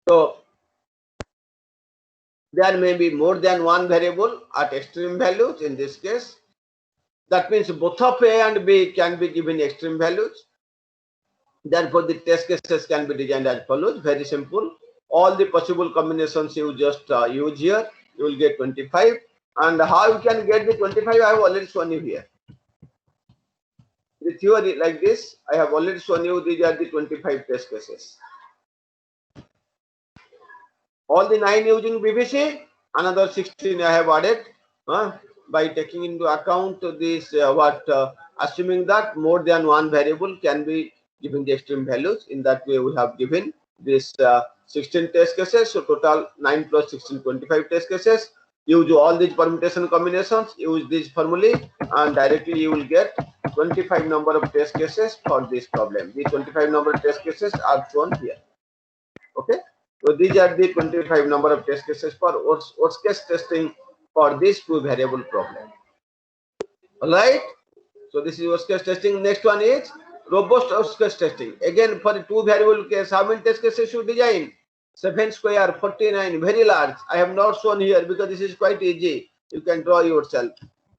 [SPEAKER 1] So there may be more than one variable at extreme values in this case. That means both of A and B can be given extreme values. Therefore, the test cases can be designed as follows. Very simple. All the possible combinations you just use here, you will get 25. And how you can get the 25, I have already shown you here. The theory like this, I have already shown you, these are the 25 test cases. All the 9 using BBC, another 16 I have added by taking into account this assuming that more than one variable can be given the extreme values. In that way, we have given this 16 test cases. So total 9 plus 16, 25 test cases. Use all these permutation combinations, use this formulae, and directly you will get 25 number of test cases for this problem. The 25 number of test cases are shown here. Okay. So these are the 25 number of test cases for worst case testing for this 2 variable problem. Alright. So this is worst case testing. Next one is robust worst case testing. Again, for the 2 variable case, how many test cases should design? 7 square, 49, very large. I have not shown here because this is quite easy. You can draw yourself.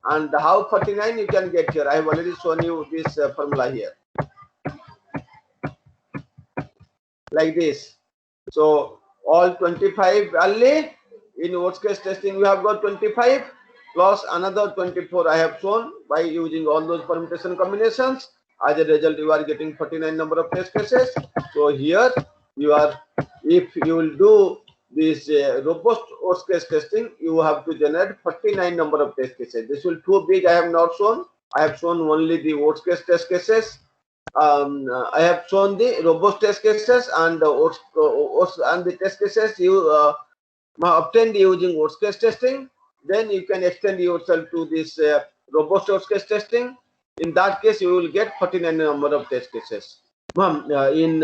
[SPEAKER 1] And how 49 you can get here. I have already shown you this formula here. Like this. So all 25 only in worst case testing we have got 25 plus another 24 I have shown by using all those permutation combinations. As a result, you are getting 49 number of test cases. So here you are, if you will do this robust worst case testing, you have to generate 49 number of test cases. This will too big. I have not shown. I have shown only the worst case test cases. I have shown the robust test cases and the test cases you obtained using worst case testing. Then you can extend yourself to this robust worst case testing. In that case, you will get 49 number of test cases. In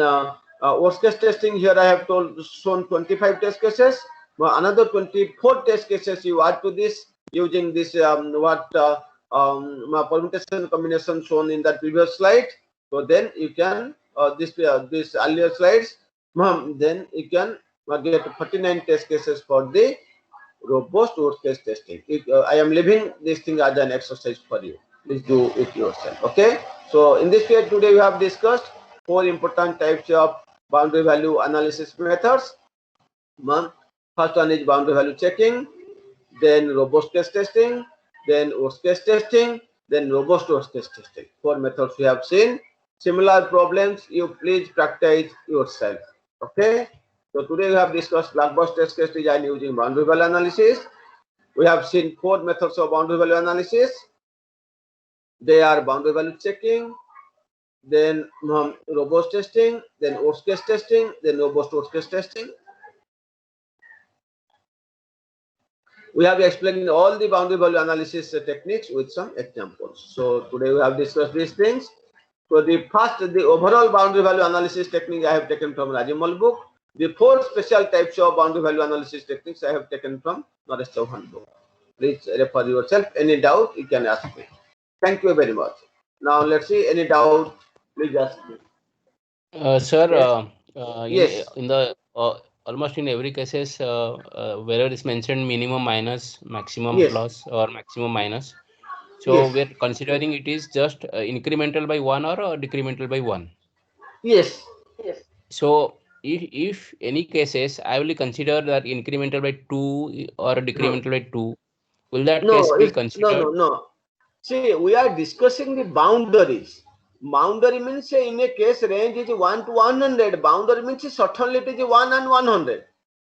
[SPEAKER 1] worst case testing, here I have shown 25 test cases. Another 24 test cases you add to this using this permutation combination shown in that previous slide. So then you can this earlier slides. Then you can get 49 test cases for the robust worst case testing. I am leaving this thing as an exercise for you. Please do it yourself. Okay. So in this period today we have discussed 4 important types of boundary value analysis methods. First one is boundary value checking, then robust case testing, then worst case testing, then robust worst case testing. 4 methods we have seen. Similar problems you please practice yourself. Okay. So today we have discussed black box test case design using boundary value analysis. We have seen 4 methods of boundary value analysis. They are boundary value checking, then robust testing, then worst case testing, then robust worst case testing. We have explained all the boundary value analysis techniques with some examples. So today we have discussed these things. So the overall boundary value analysis technique I have taken from Rajiv Mal book. The 4 special types of boundary value analysis techniques I have taken from Naresh Chauhan book. Please refer yourself. Any doubt you can ask me. Thank you very much. Now let's see, any doubt, please ask me.
[SPEAKER 3] Sir,
[SPEAKER 1] Yes.
[SPEAKER 3] in the almost in every cases, wherever is mentioned minimum minus, maximum
[SPEAKER 1] Yes.
[SPEAKER 3] plus, or maximum minus. So
[SPEAKER 1] Yes.
[SPEAKER 3] we're considering it is just incremental by 1 or decremental by 1.
[SPEAKER 1] Yes.
[SPEAKER 3] So if any cases, I will consider that incremental by 2 or decremental by 2. Will that case be considered?
[SPEAKER 1] No. See, we are discussing the boundaries. Boundary means in a case range is 1 to 100. Boundary means certainly it is 1 and 100.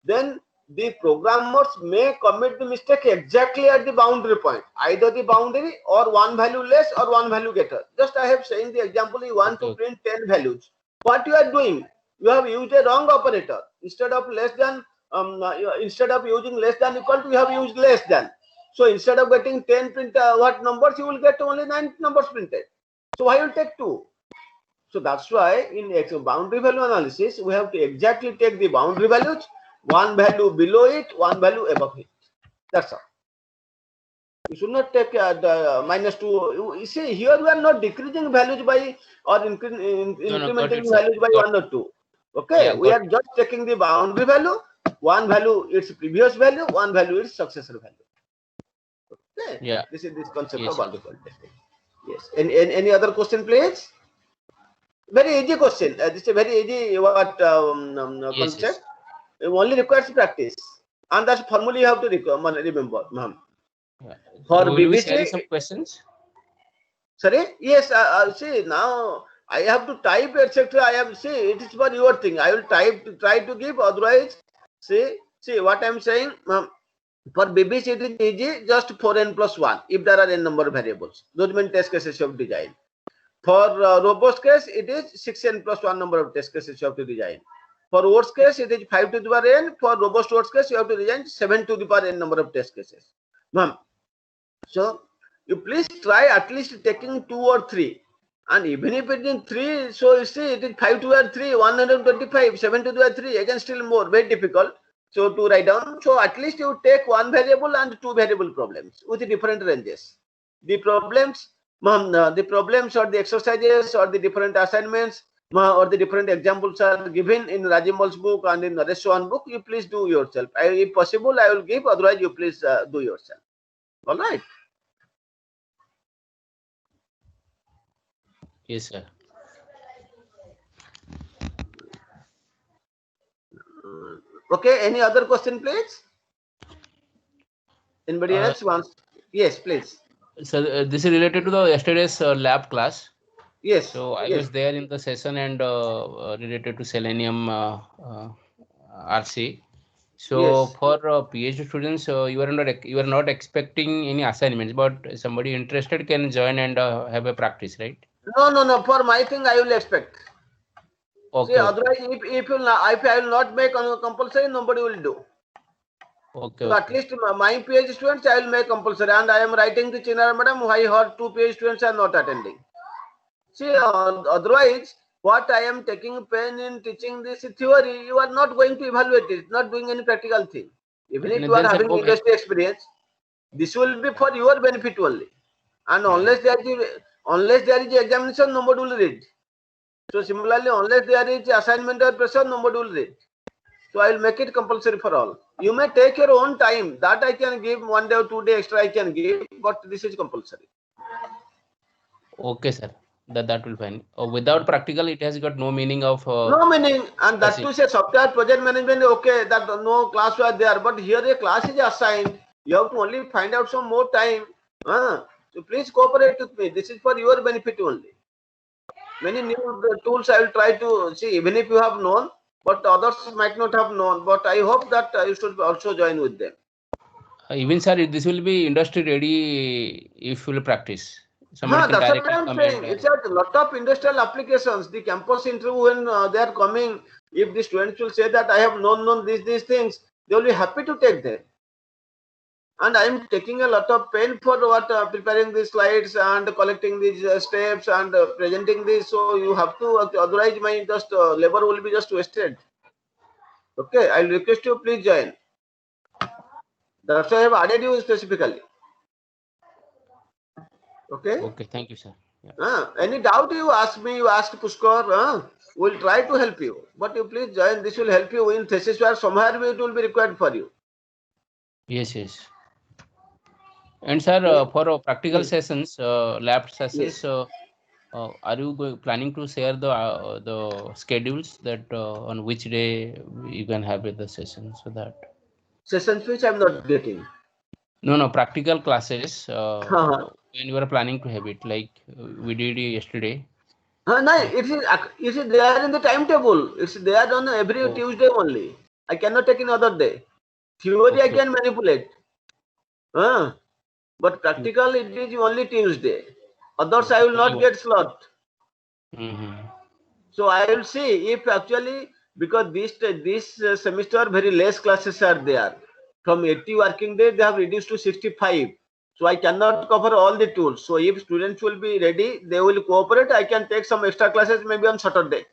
[SPEAKER 1] Then the programmers may commit the mistake exactly at the boundary point, either the boundary or 1 value less or 1 value greater. Just I have saying the example, you want to print 10 values. What you are doing? You have used a wrong operator. Instead of less than, instead of using less than equal to, you have used less than. So instead of getting 10 print what numbers, you will get only 9 numbers printed. So why you take 2? So that's why in boundary value analysis, we have to exactly take the boundary values, 1 value below it, 1 value above it. That's all. You should not take the -2. You see, here we are not decreasing values by or incrementing values by 1 or 2. Okay, yeah, we are just taking the boundary value, 1 value its previous value, 1 value its successor value. Okay.
[SPEAKER 3] Yeah.
[SPEAKER 1] This is this concept of boundary value testing. Yes. Any other question, please? Very easy question. This is a very easy concept.
[SPEAKER 3] Yes.
[SPEAKER 1] It only requires practice, and that's formula you have to remember.
[SPEAKER 3] Yeah.
[SPEAKER 1] For
[SPEAKER 3] will
[SPEAKER 1] BBC,
[SPEAKER 3] we share some questions?
[SPEAKER 1] Sorry. Yes. See, now I have to type, etc. I have, see, it is for your thing. I will try to give. Otherwise, see what I am saying. For BBC, it is easy, just 4n plus 1 if there are n number of variables. Those mean test cases you have to design. For robust case, it is 6n plus 1 number of test cases you have to design. For worst case, it is 5 to the power n. For robust worst case, you have to design 7 to the power n number of test cases. So you please try at least taking 2 or 3. And even if it is 3, so you see it is 5 to the power 3, 125, 7 to the power 3, again still more, very difficult. So to write down, so at least you take 1 variable and 2 variable problems with different ranges. The problems or the exercises or the different assignments or the different examples are given in Rajiv Mal's book and in Naresh Chauhan book. You please do yourself. If possible, I will give. Otherwise, you please do yourself. All right.
[SPEAKER 3] Yes, sir.
[SPEAKER 1] Okay, any other question, please? Anybody else wants? Yes, please.
[SPEAKER 3] So this is related to the yesterday's lab class.
[SPEAKER 1] Yes.
[SPEAKER 3] So I was there in the session and related to Selenium RC. So for PhD students, you are not expecting any assignments, but somebody interested can join and have a practice, right?
[SPEAKER 1] No. For my thing, I will expect.
[SPEAKER 3] Okay.
[SPEAKER 1] See, otherwise, if I will not make compulsory, nobody will do.
[SPEAKER 3] Okay.
[SPEAKER 1] So at least my PhD students I will make compulsory, and I am writing to Chinnara madam. I heard 2 PhD students are not attending. See, otherwise, what I am taking pain in teaching this theory, you are not going to evaluate it, not doing any practical thing. Even if you are
[SPEAKER 3] There's
[SPEAKER 1] having
[SPEAKER 3] no
[SPEAKER 1] industry experience, this will be for your benefit only. And unless there is examination, nobody will read. So similarly, unless there is assignment or pressure, nobody will read. So I will make it compulsory for all. You may take your own time. That I can give 1 day or 2 days extra I can give, but this is compulsory.
[SPEAKER 3] Okay, sir. That will fine. Without practical, it has got no meaning of.
[SPEAKER 1] No meaning, and that to say software project management, okay, that no class was there, but here a class is assigned. You have to only find out some more time. So please cooperate with me. This is for your benefit only. Many new tools I will try to see, even if you have known, but others might not have known. But I hope that you should also join with them.
[SPEAKER 3] Even sir, this will be industry ready if you will practice. Somebody can
[SPEAKER 1] That's what
[SPEAKER 3] directly
[SPEAKER 1] I'm
[SPEAKER 3] come
[SPEAKER 1] saying.
[SPEAKER 3] and.
[SPEAKER 1] It's a lot of industrial applications. The campus interview, when they are coming, if the students will say that I have known these things, they will be happy to take them. And I am taking a lot of pain for what preparing these slides and collecting these steps and presenting this. So you have to, otherwise my just labor will be just wasted. Okay, I'll request you please join. That's why I have added you specifically. Okay.
[SPEAKER 3] Okay, thank you, sir. Yeah.
[SPEAKER 1] Any doubt you ask me, you ask Pushkar. We'll try to help you. But you please join. This will help you in thesis where somewhere it will be required for you.
[SPEAKER 3] Yes, yes. And sir, for practical sessions, lab sessions, are you planning to share the schedules that on which day you can have the session so that?
[SPEAKER 1] Sessions which I'm not getting.
[SPEAKER 3] No, practical classes. When you are planning to have it, like we did yesterday.
[SPEAKER 1] No, it is there in the timetable. It's there on every Tuesday only. I cannot take in other day. Theory I can manipulate. But practical it is only Tuesday. Others I will not get slot. So I will see if actually, because this semester very less classes are there. From 80 working days they have reduced to 65. So I cannot cover all the tools. So if students will be ready, they will cooperate. I can take some extra classes maybe on Saturday.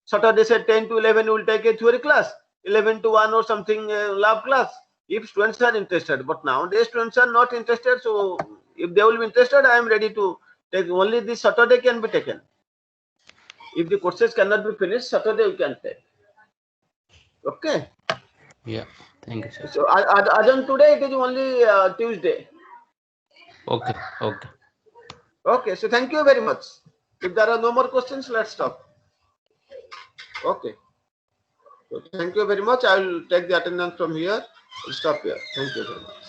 [SPEAKER 1] Saturday say 10 to 11 will take a theory class, 11 to 1 or something lab class. If students are interested, but nowadays students are not interested. So if they will be interested, I am ready to take. Only this Saturday can be taken. If the courses cannot be finished, Saturday you can take. Okay.
[SPEAKER 3] Yeah. Thank you, sir.
[SPEAKER 1] So as on today, it is only Tuesday.
[SPEAKER 3] Okay.
[SPEAKER 1] Okay. So thank you very much. If there are no more questions, let's stop. Okay. So thank you very much. I will take the attendance from here. We'll stop here. Thank you very much.